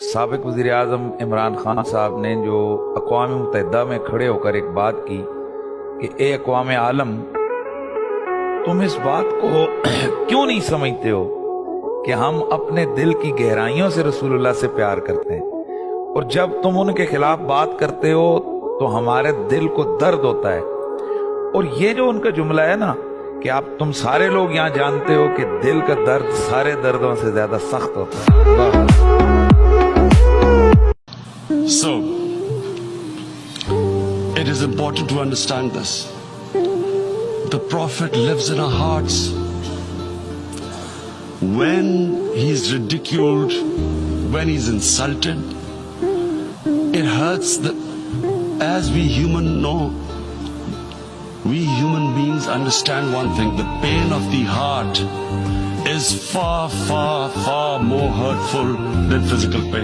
साबिक वज़ीर आज़म इमरान खान साहब ने जो अक़वाम मुत्तहिदा में खड़े होकर एक बात की कि ए अक़वाम आलम, तुम इस बात को क्यों नहीं समझते हो कि हम अपने दिल की गहराइयों से रसूलुल्लाह से प्यार करते हैं, और जब तुम उनके खिलाफ बात करते हो तो हमारे दिल को दर्द होता है। और ये जो उनका जुमला है ना कि तुम सारे लोग यहाँ जानते हो कि दिल का दर्द सारे दर्दों से ज्यादा सख्त होता है। So, it is important to understand this. The Prophet lives in our hearts. When he is ridiculed, when he is insulted, it hurts. As we human know, we human beings understand one thing: the pain of the heart is far, far, far more hurtful than physical pain.